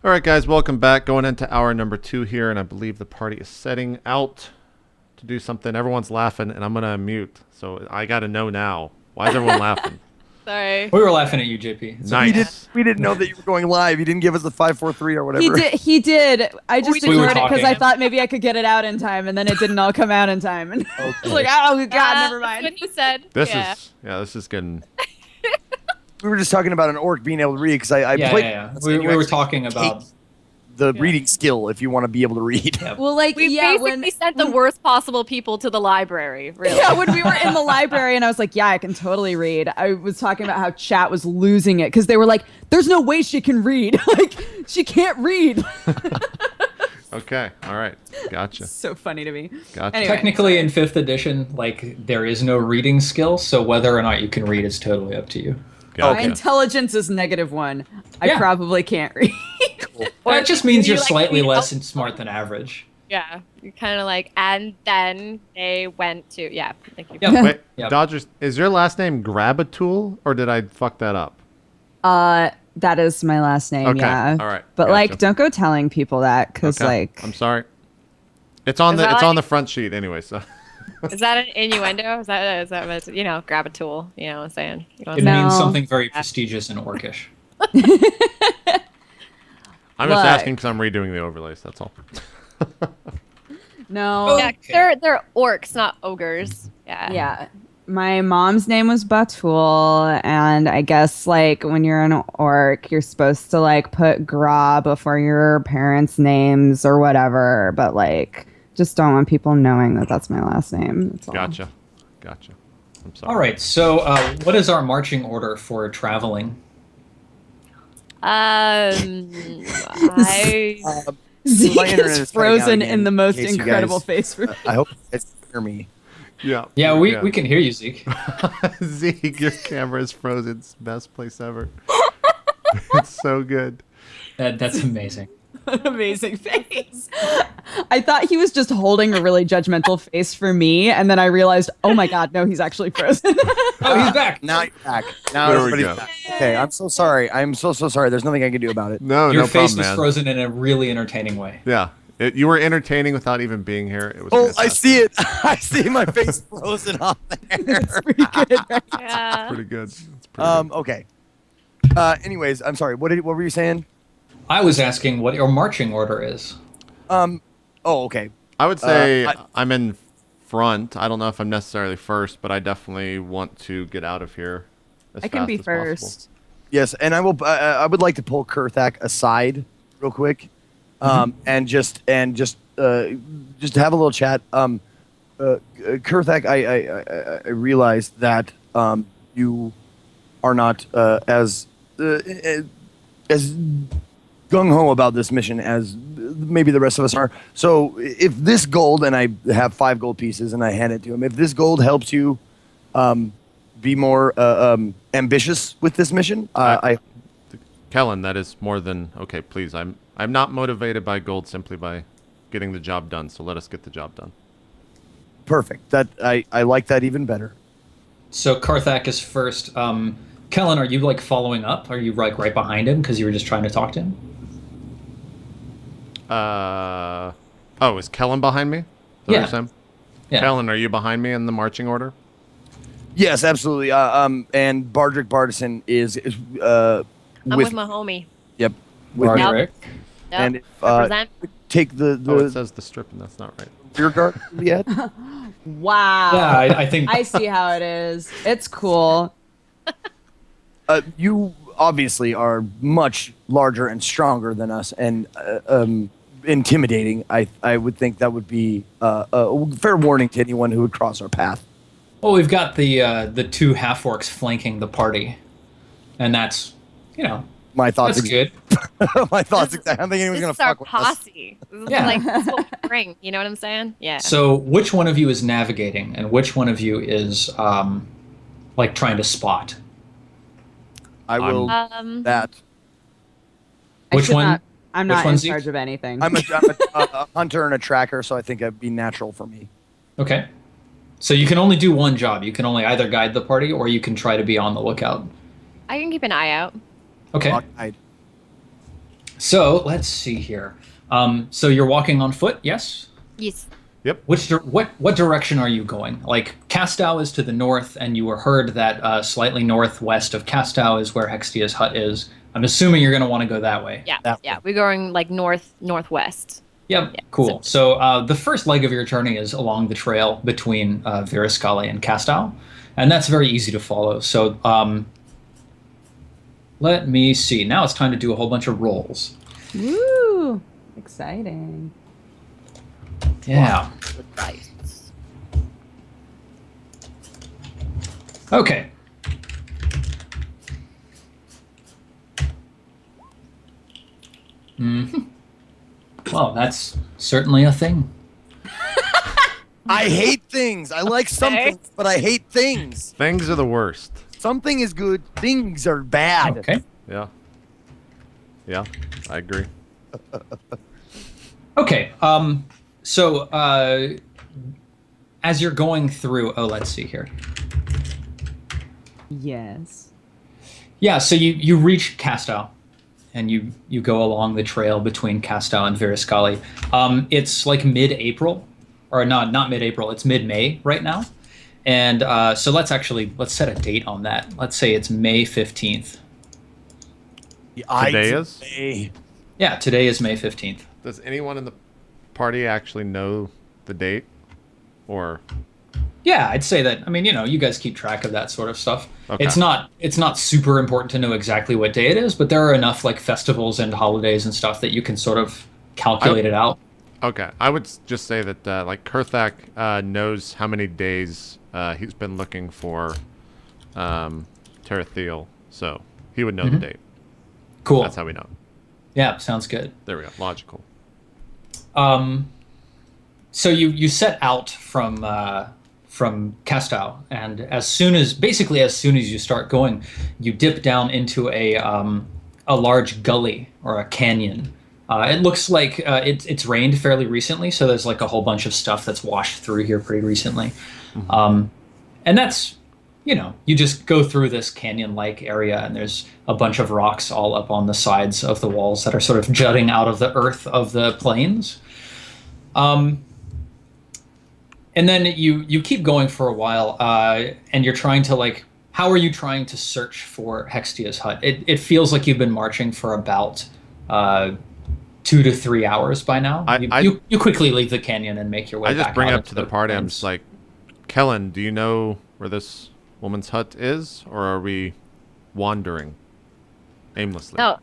All right, guys, welcome back. Going into hour number 2 here, and I believe the party is setting out to do something. Everyone's laughing, and I'm going to mute. So I got to know now. Why is everyone laughing? Sorry. We were laughing at you, JP. It's Nice. We didn't know that you were going live. You didn't give us the 5, 4, 3 or whatever. He did. I just We were ignored it because I talking. thought maybe I could get it out in time, and then it didn't all come out in time. And I was like, oh god, never That's mind. what he said. This is getting... We were just talking about an orc being able to read because I played. Yeah. We were talking about the reading skill if you want to be able to read. Well, like, We yeah, basically sent the worst possible people to the library, really. Yeah, when we were in the library and I was like, yeah, I can totally read. I was talking about how chat was losing it because they were like, there's no way she can read. Like, she can't read. Okay, all right. Gotcha. So funny to me. Gotcha. Anyway. technically in 5th edition, like there is no reading skill, so whether or not you can read is totally up to you. My Gotcha. intelligence is -1. I Yeah. probably can't read. Well, it just means you you're like slightly read less out- smart than average. Yeah. You're kind of like, and then they went to, yeah. Thank you. Yeah. Wait, Yep. Dodgers, is your last name Grabatool, or did I fuck that up? That is my last name, Okay, yeah. all right, But gotcha. like, don't go telling people that because Okay, like, I'm sorry. It's on Is the that it's on like- the front sheet anyway, so... Is that an innuendo? Is that what, you know, grab a tool? You know what I'm saying? You know what It I'm saying? means No. something very prestigious and orcish. I'm just Look. asking because I'm redoing the overlays, that's all. no. Yeah, they're orcs, not ogres. Yeah. Yeah. My mom's name was Batul, and I guess like when you're an orc, you're supposed to like put gra before your parents' names or whatever, but like just don't want people knowing that that's my last name. That's all. Gotcha. I'm sorry. All right, so what is our marching order for traveling? I Zeke My internet is is cutting out frozen again, in the most in case you incredible guys- face. I hope you guys can hear me. Yeah. Yeah, we can hear you, Zeke. Zeke, your camera is frozen. It's the best place ever. It's so good. That's amazing. An amazing face. I thought he was just holding a really judgmental face for me, and then I realized, oh my god, no, he's actually frozen. Oh, he's back. Now you're back. Now There we everybody's go. back. Okay, I'm so sorry. I'm so sorry. There's nothing I can do about it. No, Your no face problem, was man. frozen in a really entertaining way. Yeah. You were entertaining without even being here. It was Oh, I fantastic. see it. I see my face frozen on there. It's pretty good, right? yeah. Pretty good. It's pretty good. Okay. Anyways, I'm sorry. What were you saying? I was asking what your marching order is. Oh, okay. I would say I- I'm in front. I don't know if I'm necessarily first, but I definitely want to get out of here as I can fast be as possible. first. Yes, and I will. I would like to pull Kurthak aside real quick, and just have a little chat. Kurthak, I realized that you are not as gung ho about this mission as maybe the rest of us are. So if this gold, and I have 5 gold pieces, and I hand it to him, if this gold helps you be more ambitious with this mission, Kellen, that is more than okay. Please, I'm not motivated by gold, simply by getting the job done. So let us get the job done. perfect. That I like that even better. So Karthak is first. Kellen, are you like following up? Are you like right behind him because you were just trying to talk to him? Is Kellen behind me? Is that what Yeah. you're saying? Yeah. Kellen, are you behind me in the marching order? Yes, absolutely. And Bardrick Bardison is I'm with my homie. Yep. With me. Bardrick. Yep. And if, Represent. take the Oh, it says the strip, and that's not right. rear guard yet? Wow. Yeah, I think. I see how it is. It's cool. You obviously are much larger and stronger than us, and intimidating. I would think that would be a fair warning to anyone who would cross our path. Well, we've got the 2 half orcs flanking the party, and that's My thoughts. that's good. My thoughts. I don't think anyone's This gonna is our fuck with us. posse. This is Yeah. like this is what we bring. You know what I'm saying? Yeah. So, which one of you is navigating, and which one of you is like trying to spot? I will. That. I Which should one? not- I'm Which not in one's Zeke? charge of anything. I'm a hunter and a tracker, so I think it'd be natural for me. Okay. So you can only do one job. You can only either guide the party, or you can try to be on the lookout. I can keep an eye out. Okay. I'd- So let's see here. So you're walking on foot, yes? Yes. Yep. What direction are you going? Like Castow is to the north, and you were heard that slightly northwest of Castow is where Hextia's hut is. I'm assuming you're going to want to go that way. Yeah. That Yeah. way. We're going like northwest. Yep. Yeah, Cool. So the first leg of your journey is along the trail between Virascale and Castow, and that's very easy to follow. So let me see. Now it's time to do a whole bunch of rolls. Woo! Exciting. Yeah. With dice. Okay. Well, that's certainly a thing. I hate things. I like some Okay. things, but I hate things. Things are the worst. Something is good. Things are bad. Okay. Yeah. Yeah, I agree. Okay. So as you're going through, let's see here. Yes. Yeah. So you reach Castow, and you go along the trail between Castow and Virascale. It's like mid-April, or not mid-April. It's mid-May right now, and so let's set a date on that. Let's say it's May 15th. Today is? Yeah, today is May 15th. Does anyone in the party actually know the date? Or Yeah, I'd say that. I mean, you guys keep track of that sort of stuff. Okay. It's not super important to know exactly what day it is, but there are enough like festivals and holidays and stuff that you can sort of calculate it out. okay, I would just say that like Kurthak knows how many days he's been looking for Terathiel, so he would know the date. Cool. That's how we know. Yeah, sounds good. There we go. Logical. So you set out from Castow, and as soon as you start going, you dip down into a large gully or a canyon. It looks like it's rained fairly recently, so there's like a whole bunch of stuff that's washed through here pretty recently. And that's, you just go through this canyon-like area, and there's a bunch of rocks all up on the sides of the walls that are sort of jutting out of the earth of the plains. And then you keep going for a while, and you're trying to how are you trying to search for Hextia's hut? It feels like you've been marching for about 2 to 3 hours by now. You quickly leave the canyon and make your way back. I just bring out up into to the party. I'm just like, Kellen, do you know where this woman's hut is, or are we wandering aimlessly? No.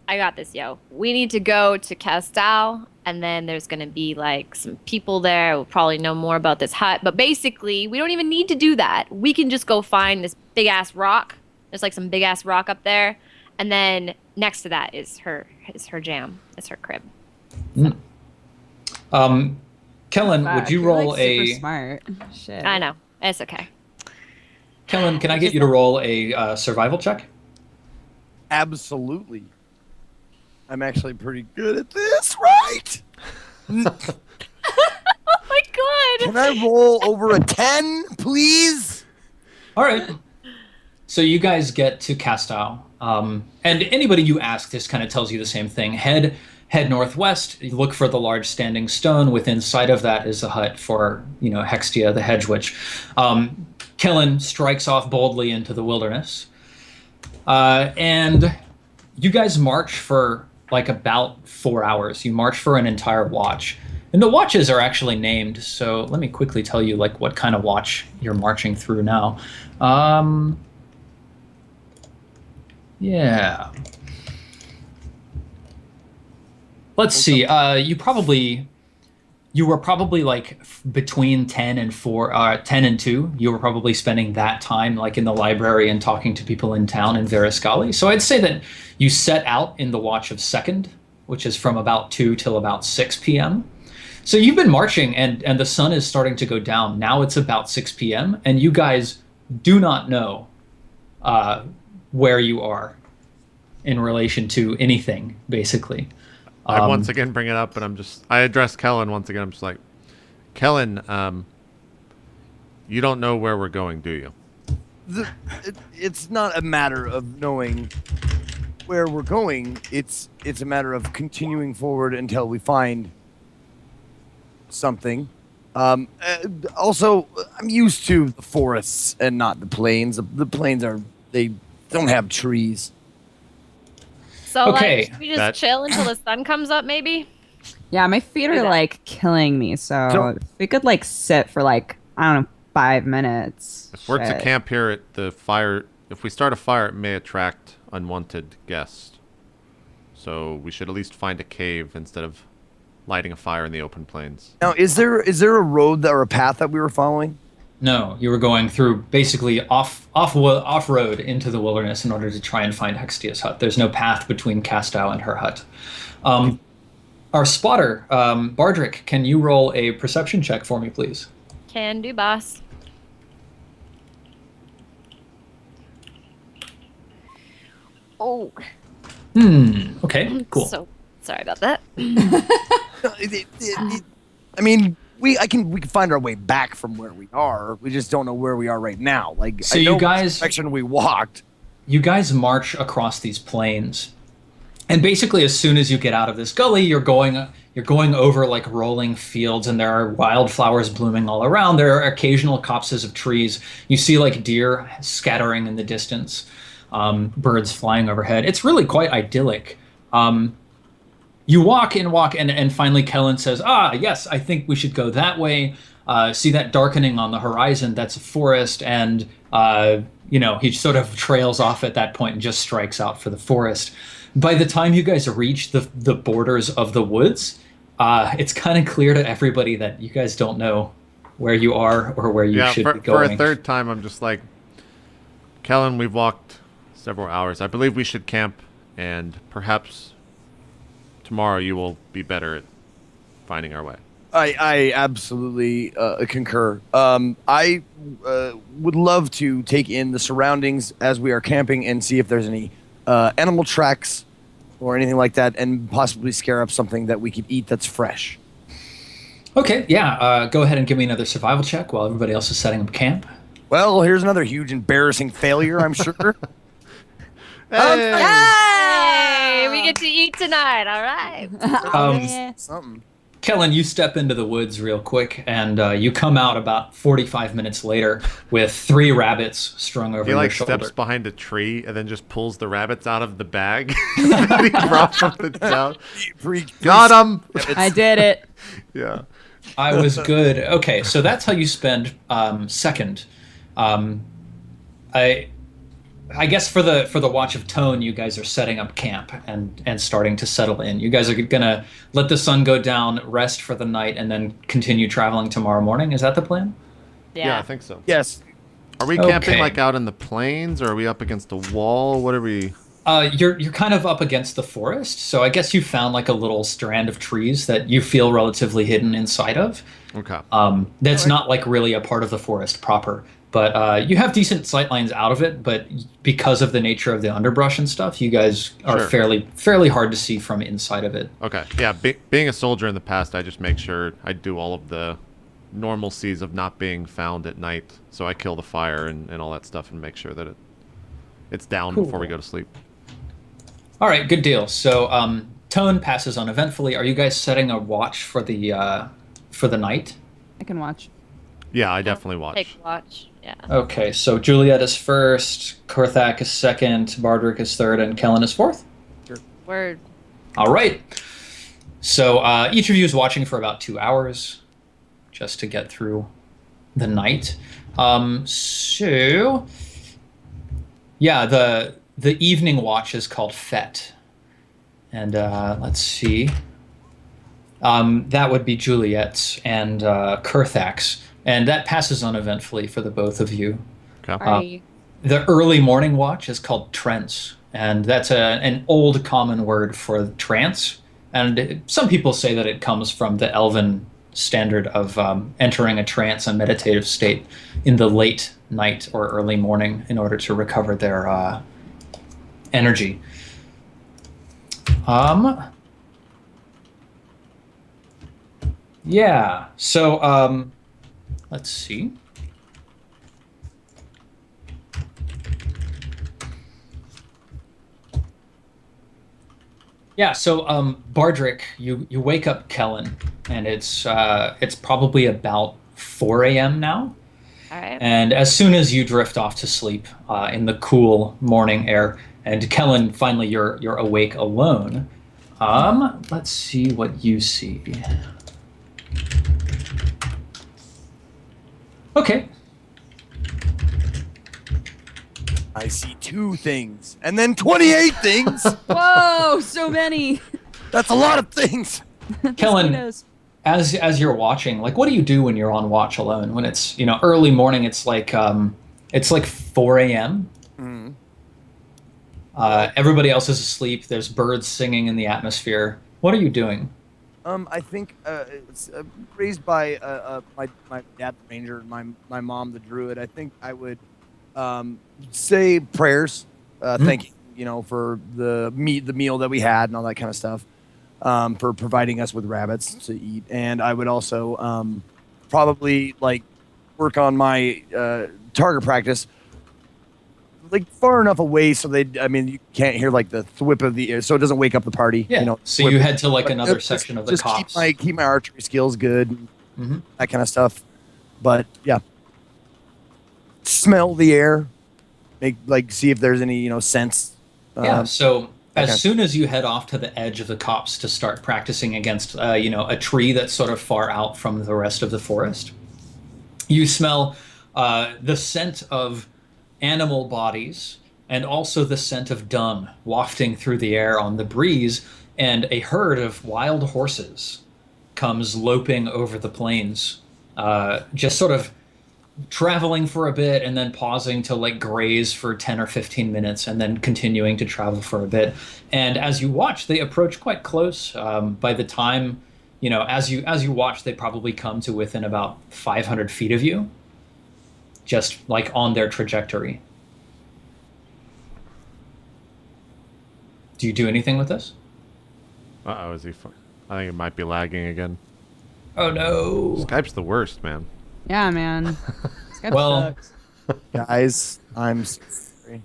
I got this, yo. We need to go to Castow, and then there's gonna be like some people there who'll probably know more about this hut. But basically, we don't even need to do that. We can just go find this big ass rock. There's like some big ass rock up there, and then next to that is her jam. It's her crib. Kellen, Fuck, would you you're, roll super smart. Shit. I know. It's okay. Kellen, can I get you to roll a survival check? Absolutely. I'm actually pretty good at this, right? Oh my god. Can I roll over a 10, please? All right. So you guys get to Castow, and anybody you ask, this kind of tells you the same thing. Head northwest. You look for the large standing stone. Within sight of that is a hut for Hextia, the hedge witch. Kellen strikes off boldly into the wilderness, and you guys march for like about 4 hours. You march for an entire watch. And the watches are actually named, so let me quickly tell you like what kind of watch you're marching through now. Yeah. Let's see. You were probably like between 10 and 2. You were probably spending that time like in the library and talking to people in town in Virascale. So I'd say that you set out in the watch of second, which is from about 2 till about 6 p.m. So you've been marching, and the sun is starting to go down. Now it's about 6 p.m. and you guys do not know where you are in relation to anything, basically. I once again bring it up, and I address Kellen once again. I'm just like, Kellen, you don't know where we're going, do you? It's not a matter of knowing where we're going, it's a matter of continuing forward until we find something. Also, I'm used to the forests and not the plains. The plains they don't have trees. So, Okay. like, should we just chill until the sun comes up, maybe? Yeah, my feet are like killing me. So if we could like sit for like, I don't know, 5 minutes. If we're to camp here at the fire, if we start a fire, it may attract unwanted guests. So we should at least find a cave instead of lighting a fire in the open plains. Now, is there a road or a path that we were following? No, you were going through basically off road into the wilderness in order to try and find Hextia's hut. There's no path between Castow and her hut. Our spotter, Bardrick, can you roll a perception check for me, please? Can do, boss. Oh. Okay, cool. So sorry about that. I mean, we can find our way back from where we are. We just don't know where we are right now. Like, So I know you guys- which direction we walked. You guys march across these plains, and basically as soon as you get out of this gully, you're going over like rolling fields, and there are wildflowers blooming all around. There are occasional copses of trees. You see like deer scattering in the distance, birds flying overhead. It's really quite idyllic. You walk and finally Kellen says, yes, I think we should go that way. See that darkening on the horizon? That's a forest. And, he sort of trails off at that point and just strikes out for the forest. By the time you guys reach the borders of the woods, it's kind of clear to everybody that you guys don't know where you are or where you should be going. For a third time, I'm just like, Kellen, we've walked several hours. I believe we should camp, and perhaps tomorrow you will be better at finding our way. I absolutely concur. I would love to take in the surroundings as we are camping and see if there's any animal tracks or anything like that, and possibly scare up something that we could eat that's fresh. Okay, yeah. Go ahead and give me another survival check while everybody else is setting up camp. Well, here's another huge embarrassing failure, I'm sure. Hey, we get to eat tonight. All right. Something. Kellen, you step into the woods real quick, and you come out about 45 minutes later with 3 rabbits strung over He your like shoulder. steps behind a tree and then just pulls the rabbits out of the bag that he brought from the town. Got him! I did it. Yeah. I was good. Okay, so that's how you spend second. I guess for the Watch of Tone, you guys are setting up camp and starting to settle in. You guys are gonna let the sun go down, rest for the night, and then continue traveling tomorrow morning. Is that the plan? Yeah, I think so. Yes. Are we camping Okay. like out in the plains, or are we up against a wall? What are we? You're kind of up against the forest, so I guess you found like a little strand of trees that you feel relatively hidden inside of. Okay. That's not like really a part of the forest proper, but you have decent sight lines out of it. But because of the nature of the underbrush and stuff, you guys are Sure. fairly hard to see from inside of it. Okay. Yeah. Being a soldier in the past, I just make sure I do all of the normalcies of not being found at night. So I kill the fire and all that stuff and make sure that it's down before we go to sleep. All right, good deal. So Tone passes uneventfully. Are you guys setting a watch for the night? I can watch. Yeah, I definitely watch. Take watch. Yeah. Okay, so Juliet is first, Korthak is second, Bardrick is third, and Kellen is fourth. Word. All right. So each of you is watching for about 2 hours, just to get through the night. So yeah, the evening watch is called Fete, and let's see. That would be Juliet's and Korthak's, and that passes uneventfully for the both of you. Okay. Are you? The early morning watch is called trance, and that's an old common word for trance. And some people say that it comes from the Elven standard of entering a trance, a meditative state, in the late night or early morning in order to recover their energy. Yeah. So let's see. Yeah, so Bardrick, you wake up Kellen, and it's probably about 4 a.m. now. All right. And as soon as you drift off to sleep in the cool morning air, and Kellen, finally you're awake alone. Let's see what you see. Okay. I see 2 things, and then 28 things. Whoa, so many. That's a lot of things. Kellen, Mosquitoes. as you're watching, like, what do you do when you're on watch alone? When it's early morning, it's like 4 a.m. Mhm. Everybody else is asleep. There's birds singing in the atmosphere. What are you doing? I think it's raised by my dad, the ranger, and my mom, the druid. I think I would say prayers, thank you, for the meal that we had and all that kind of stuff, for providing us with rabbits to eat. And I would also probably like work on my target practice, like far enough away so you can't hear like the thwip of the air, so it doesn't wake up the party. Yeah. So thwip. you head to like But another just- section of the just cops. keep my archery skills good, Mhm. that kind of stuff. But yeah, smell the air, see if there's any scents. Yeah. So okay. as soon as you head off to the edge of the copse to start practicing against, a tree that's sort of far out from the rest of the forest, you smell the scent of animal bodies and also the scent of dung wafting through the air on the breeze, and a herd of wild horses comes loping over the plains, just sort of traveling for a bit and then pausing to like graze for 10 or 15 minutes and then continuing to travel for a bit. And as you watch, they approach quite close. By the time, as you watch, they probably come to within about 500 feet of you, just like on their trajectory. Do you do anything with this? Uh-oh, is he... I think it might be lagging again. Oh no. Skype's the worst, man. Yeah, man. Skype Well, sucks. Guys, I'm sorry.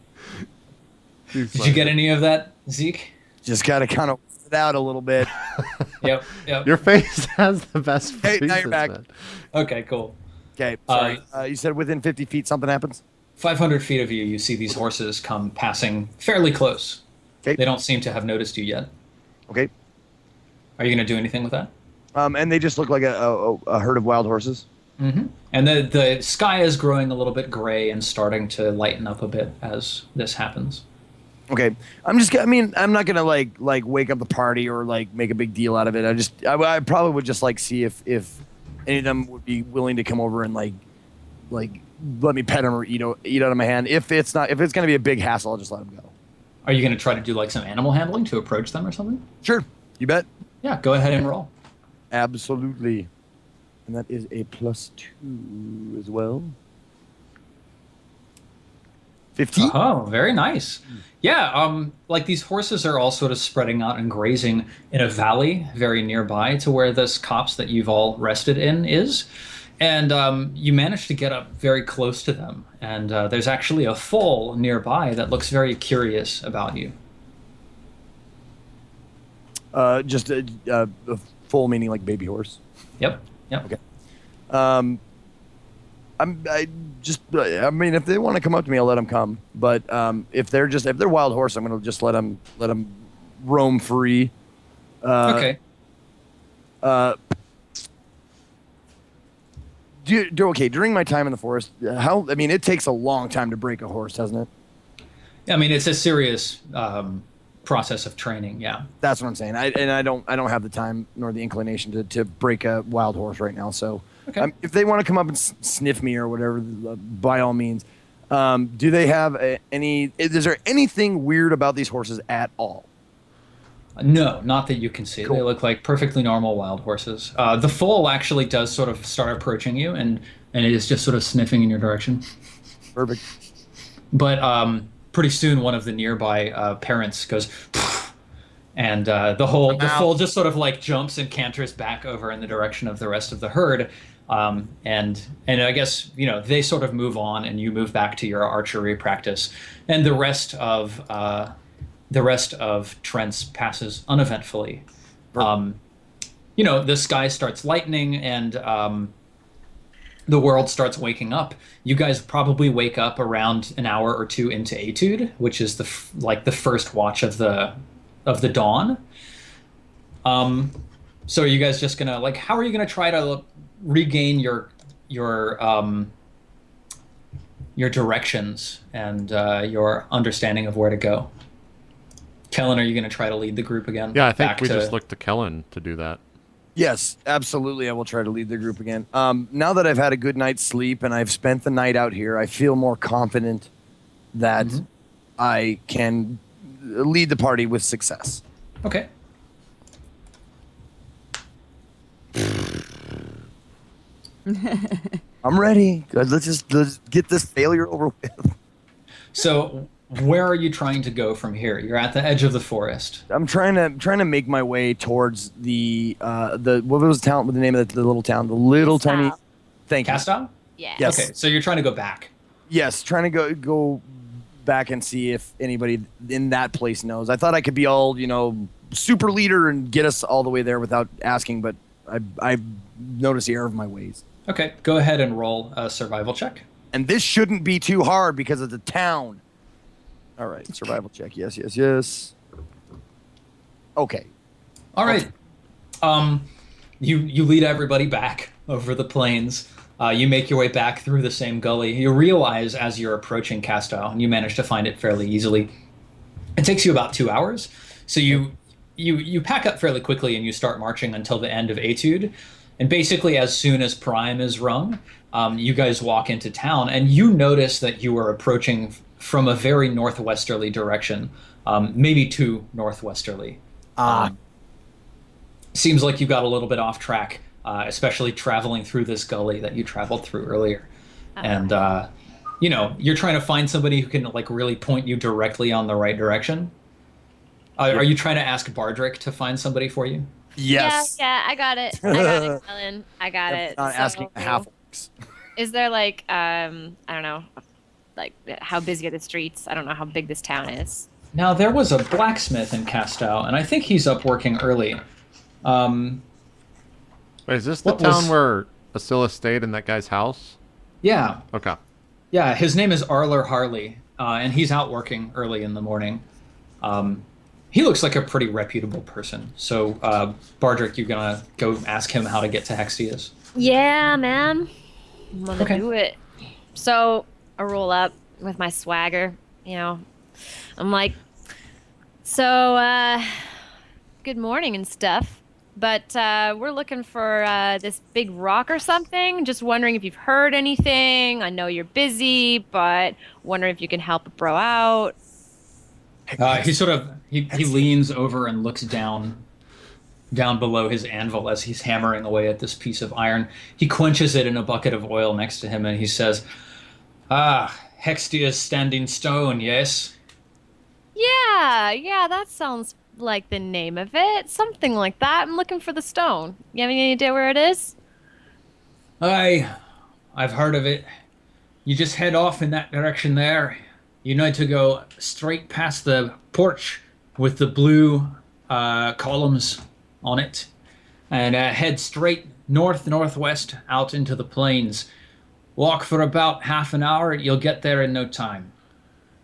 Did you get any of that, Zeke? Just gotta kind of it out a little bit. Yep. Your face has the best Hey, faces, now you're back. man. Okay, cool. Okay, sorry. You said within 50 feet something happens? 500 feet of you, you see these horses come passing fairly close. Okay. They don't seem to have noticed you yet. Okay. Are you going to do anything with that? And they just look like a herd of wild horses. Mm-hmm. And the sky is growing a little bit gray and starting to lighten up a bit as this happens. Okay. I'm not gonna like wake up the party or like make a big deal out of it. I probably would just like see if any of them would be willing to come over and like let me pet them or eat out of my hand. If it's gonna be a big hassle, I'll just let them go. Are you going to try to do like some animal handling to approach them or something? Sure. You bet. Yeah, go ahead and roll. Absolutely. And that is a +2 as well. 15. Oh, very nice. Yeah, like these horses are all sort of spreading out and grazing in a valley very nearby to where this copse that you've all rested in is. And you manage to get up very close to them. And there's actually a foal nearby that looks very curious about you. Just a full meaning like baby horse. Yep. Okay. If they want to come up to me, I'll let them come. But if they're wild horse, I'm gonna just let them roam free. Okay. During my time in the forest, it takes a long time to break a horse, doesn't it? I mean, it's a serious process of training. Yeah. That's what I'm saying. I don't have the time nor the inclination to break a wild horse right now. So Okay. if they want to come up and sniff me or whatever, by all means. Do they have is there anything weird about these horses at all? No, not that you can see. Cool. They look like perfectly normal wild horses. The foal actually does sort of start approaching you, and it is just sort of sniffing in your direction. Perfect. But pretty soon, one of the nearby parents goes, "Poof," and the foal just sort of like jumps and canters back over in the direction of the rest of the herd. And I guess they sort of move on, and you move back to your archery practice, and the rest of the rest of Trent's passes uneventfully. The sky starts lightening and the world starts waking up. You guys probably wake up around an hour or two into Etude, which is the first watch of the dawn. So are you guys just gonna how are you gonna try to regain your directions and your understanding of where to go? Kellen, are you gonna try to lead the group again? Yeah, I think we just look to Kellen to do that. Yes, absolutely. I will try to lead the group again. Now that I've had a good night's sleep and I've spent the night out here, I feel more confident that I can lead the party with success. Okay. I'm ready. Let's get this failure over with. So, where are you trying to go from here? You're at the edge of the forest. I'm trying to make my way towards the what was the name of the little town? The little tiny. Thank you. Castal? Yeah. Yes. Okay, so you're trying to go back. Yes, trying to go back and see if anybody in that place knows. I thought I could be all super leader and get us all the way there without asking, but I've noticed the error of my ways. Okay, go ahead and roll a survival check. And this shouldn't be too hard because it's a town. All right, survival check. Yes. Okay. All right. You lead everybody back over the plains. You make your way back through the same gully. You realize as you're approaching Castal, and you manage to find it fairly easily. It takes you about 2 hours. So you pack up fairly quickly and you start marching until the end of Etude. And basically, as soon as Prime is rung, you guys walk into town, and you notice that you are approaching from a very northwesterly direction, maybe too northwesterly. Seems like you got a little bit off track, especially traveling through this gully that you traveled through earlier. And, you're trying to find somebody who can really point you directly on the right direction. Are you trying to ask Bardrick to find somebody for you? Yes. Yeah, I got it. Ellen. I got it. Not asking half-orcs. Is there I don't know, how busy are the streets? I don't know how big this town is. Now, there was a blacksmith in Castal, and I think he's up working early. Wait, is this the town where Asilla stayed in that guy's house? Yeah. Okay. Yeah, his name is Arler Harley, and he's out working early in the morning. He looks like a pretty reputable person. So, Bardrick, you're gonna go ask him how to get to Hextius? Yeah, man. I'm gonna do it. So, I roll up with my swagger, I'm like, so, good morning and stuff. But we're looking for this big rock or something. Just wondering if you've heard anything. I know you're busy, but wondering if you can help a bro out. He leans over and looks down below his anvil as he's hammering away at this piece of iron. He quenches it in a bucket of oil next to him, and he says, Hextia's standing stone, yes? Yeah, that sounds like the name of it. Something like that. I'm looking for the stone. You have any idea where it is? I've heard of it. You just head off in that direction there. You need to go straight past the porch with the blue columns on it, and head straight northwest out into the plains. Walk for about half an hour. You'll get there in no time.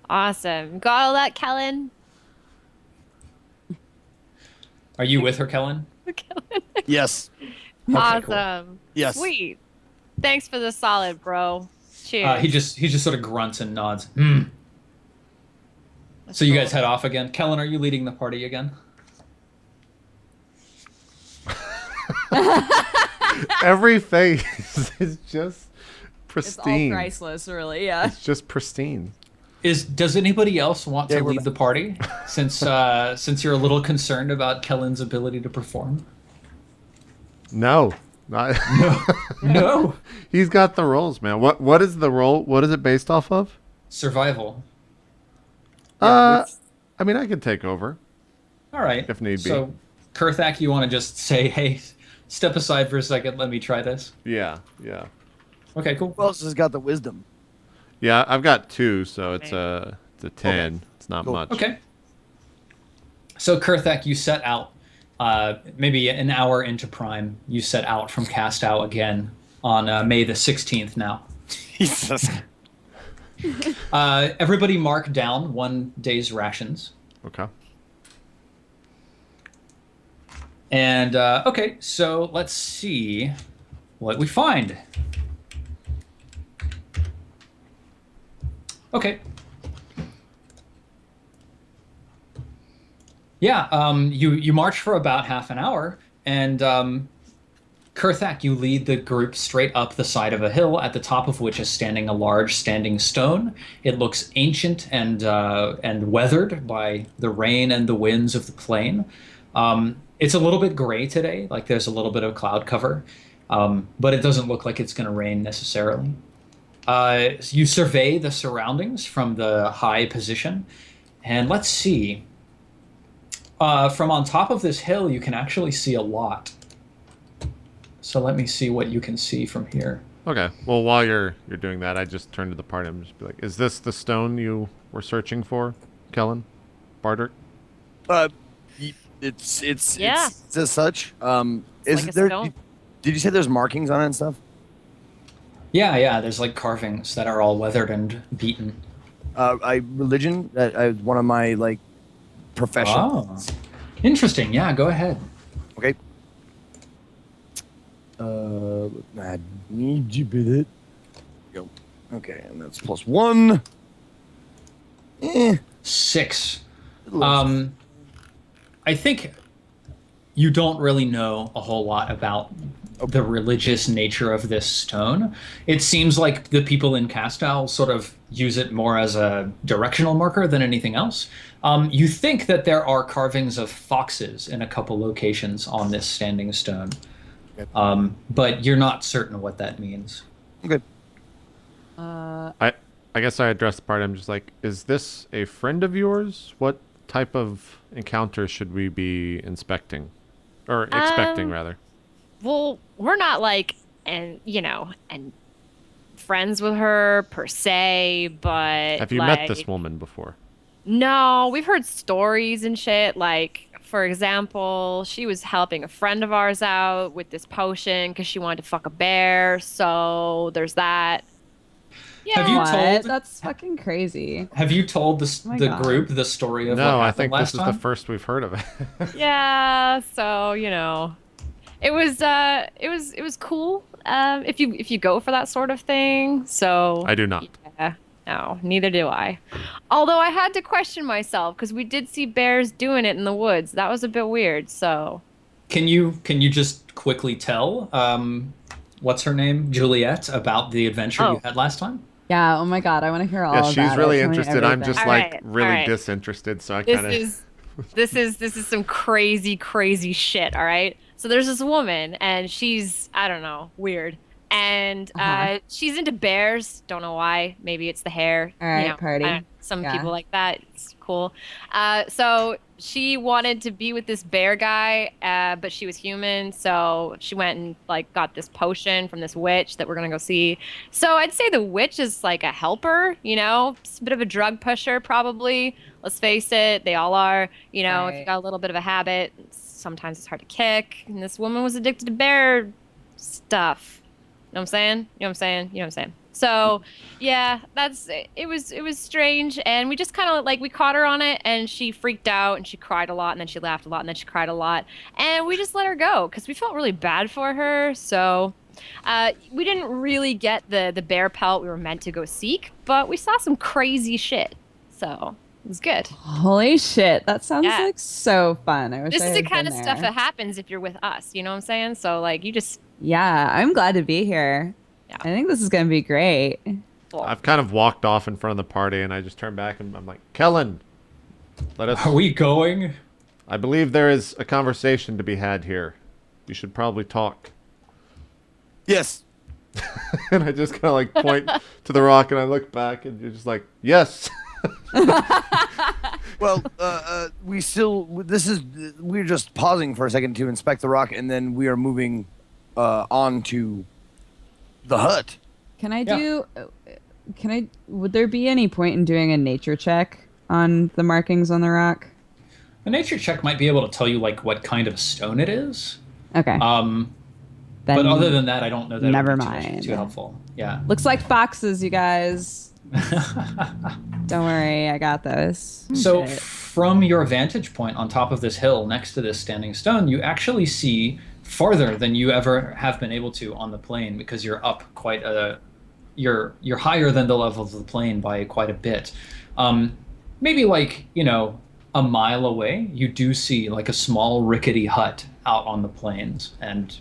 Awesome. Got all that, Kellen? Are you with her, Kellen? Yes. Okay, awesome. Cool. Yes. Sweet. Thanks for the solid, bro. Cheers. He just sort of grunts and nods. So you guys head off again. Kellen, are you leading the party again? Every face is just pristine. It's all priceless, really. Yeah. It's just pristine. Does anybody else want to lead the party since you're a little concerned about Kellen's ability to perform? No. No. He's got the rolls, man. What is the roll? What is it based off of? Survival. I mean, I could take over. All right. If need be. So, Kurthak, you want to just say, hey, step aside for a second, let me try this? Yeah. Okay, cool. Who else has got the wisdom? Yeah, I've got 2, so it's a 10. It's not much. Okay. So Kurthak, you set out maybe an hour into Prime. You set out from Castow again on May the 16th now. Jesus. Everybody mark down 1 day's rations. Okay. And, okay, so let's see what we find. Okay. Yeah, you march for about half an hour, and Kurthak, you lead the group straight up the side of a hill, at the top of which is standing a large standing stone. It looks ancient and weathered by the rain and the winds of the plain. It's a little bit gray today, like there's a little bit of cloud cover, but it doesn't look like it's going to rain necessarily. You survey the surroundings from the high position, and let's see. From on top of this hill, you can actually see a lot. So let me see what you can see from here. Okay. Well, while you're doing that, I just turn to the party and just be like, "Is this the stone you were searching for, Kellen? Bardic?" It's Yeah. it's as such. Is like a there? stone. Did you say there's markings on it and stuff? Yeah, there's like carvings that are all weathered and beaten. Religion. One of my like professions. Oh, interesting. Yeah, go ahead. Okay. I need you bid it. Go. Okay, and that's +1. 6. I think you don't really know a whole lot about the religious nature of this stone. It seems like the people in Castow sort of use it more as a directional marker than anything else. You think that there are carvings of foxes in a couple locations on this standing stone, but you're not certain what that means. Okay. I guess I addressed the party. I'm just like, "Is this a friend of yours? What type of encounter should we be inspecting, or expecting rather?" Well, we're not like and friends with her per se, but Have you met this woman before? No, we've heard stories and shit. Like, for example, she was helping a friend of ours out with this potion because she wanted to fuck a bear. So there's that. Yeah. Have you What? told? That's fucking crazy. Have you told my the God. group the story of what No, I happened think last this is time? the first we've heard of it. Yeah. So it was cool. If you go for that sort of thing. So I do not. Yeah. No, neither do I. Although I had to question myself because we did see bears doing it in the woods. That was a bit weird. So. Can you just quickly tell what's her name, Juliet, about the adventure you had last time? Yeah. Oh my God. I want to hear all Yeah, about it. she's really Tell me interested. I'm everything. just All like right, really all right. disinterested. So I kind of. This is some crazy shit. All right. So there's this woman, and she's I don't know, weird, and she's into bears. Don't know why. Maybe it's the hair. All right, party. Some Yeah. people like that. It's cool. So she wanted to be with this bear guy, but she was human. So she went and like got this potion from this witch that we're gonna go see. So I'd say the witch is like a helper. It's a bit of a drug pusher probably. Let's face it, they all are. If you Right. got a little bit of a habit, sometimes it's hard to kick. And this woman was addicted to bear stuff. You know what I'm saying? You know what I'm saying? You know what I'm saying? So, yeah, it was strange, and we just kind of like we caught her on it, and she freaked out, and she cried a lot, and then she laughed a lot, and then she cried a lot, and we just let her go because we felt really bad for her. So, we didn't really get the bear pelt we were meant to go seek, but we saw some crazy shit. So it was good. Holy shit. That sounds Yeah. like so fun. I wish This I is the had kind of been stuff there. that happens if you're with us. You know what I'm saying? So like you just Yeah. I'm glad to be here. Yeah. I think this is going to be great. I've kind of walked off in front of the party, and I just turn back and I'm like, "Kellen, let us." Are we going? I believe there is a conversation to be had here. You should probably talk. Yes. And I just kind of like point to the rock, and I look back, and you're just like, "Yes." Well, we're just pausing for a second to inspect the rock, and then we are moving on to the hut. Can I Yeah. would there be any point in doing a nature check on the markings on the rock? A nature check might be able to tell you like what kind of stone it is. Okay. But Then other than that, I don't know that. never it would be mind. too helpful. Yeah. looks like foxes, you guys. Don't worry, I got those. So Shit. from your vantage point on top of this hill next to this standing stone, you actually see farther than you ever have been able to on the plane because you're up quite a you're higher than the level of the plane by quite a bit. Maybe like, a mile away, you do see like a small rickety hut out on the plains. And,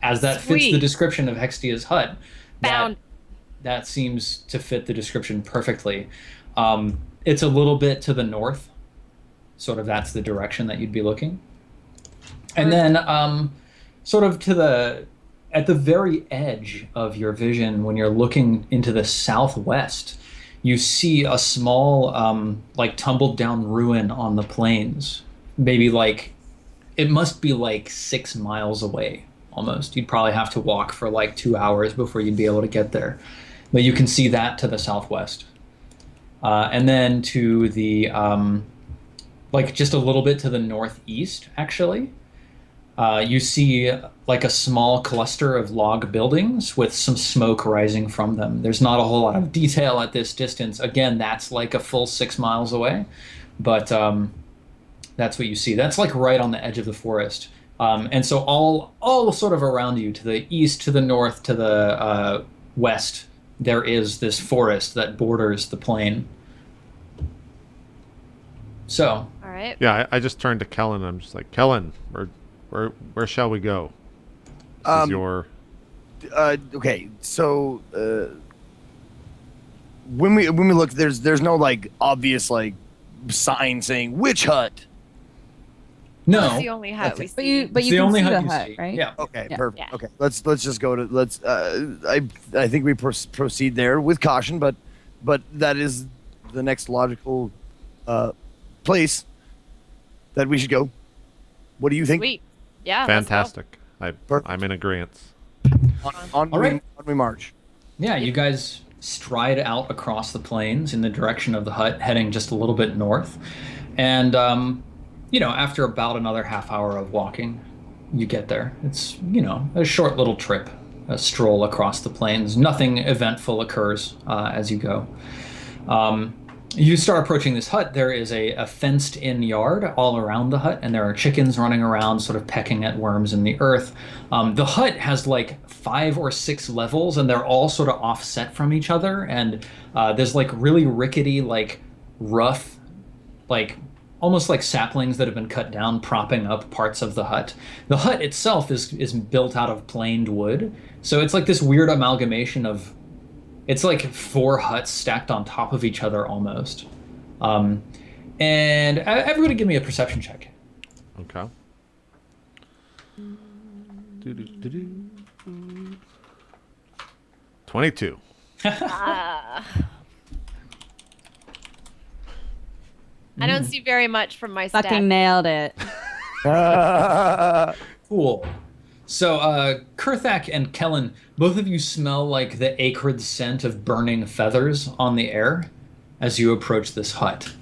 as that fits the Sweet. description of Hextia's hut, Found. that seems to fit the description perfectly. It's a little bit to the north, sort of that's the direction that you'd be looking. And then sort of at the very edge of your vision, when you're looking into the southwest, you see a small like tumbled down ruin on the plains. Maybe like, it must be like 6 miles away almost. You'd probably have to walk for like 2 hours before you'd be able to get there. But you can see that to the southwest. And then to the, like just a little bit to the northeast, actually, you see like a small cluster of log buildings with some smoke rising from them. There's not a whole lot of detail at this distance. Again, that's like a full 6 miles away, but that's what you see. That's like right on the edge of the forest. And so all sort of around you, to the east, to the north, to the west, there is this forest that borders the plain. So, All right. Yeah, I just turned to Kellen. I'm just like, Kellen, where shall we go? This is your. Okay, so when we look, there's no like obvious like sign saying witch hut. no. That's the only hut we see. But It's you the can only see the you hut, see. right? Yeah. Okay, Yeah. perfect. Yeah. Okay, let's just go to I think we proceed there with caution, but that is the next logical place that we should go. What do you think? Sweet. Yeah. let's go. Fantastic. Perfect. I'm in agreement. On All right. we march. Yeah, you guys stride out across the plains in the direction of the hut, heading just a little bit north. And, after about another half hour of walking, you get there. It's, a short little trip, a stroll across the plains. Nothing eventful occurs as you go. You start approaching this hut. There is a fenced-in yard all around the hut, and there are chickens running around, sort of pecking at worms in the earth. The hut has like 5 or 6 levels, and they're all sort of offset from each other. And there's like really rickety, like rough, like almost like saplings that have been cut down, propping up parts of the hut. The hut itself is built out of planed wood, so it's like this weird amalgamation of. It's like 4 huts stacked on top of each other almost. And everybody give me a perception check. Okay. 22. I don't see very much from my stat. Fucking nailed it. Cool. So, Kurthak and Kellen, both of you smell like the acrid scent of burning feathers on the air as you approach this hut.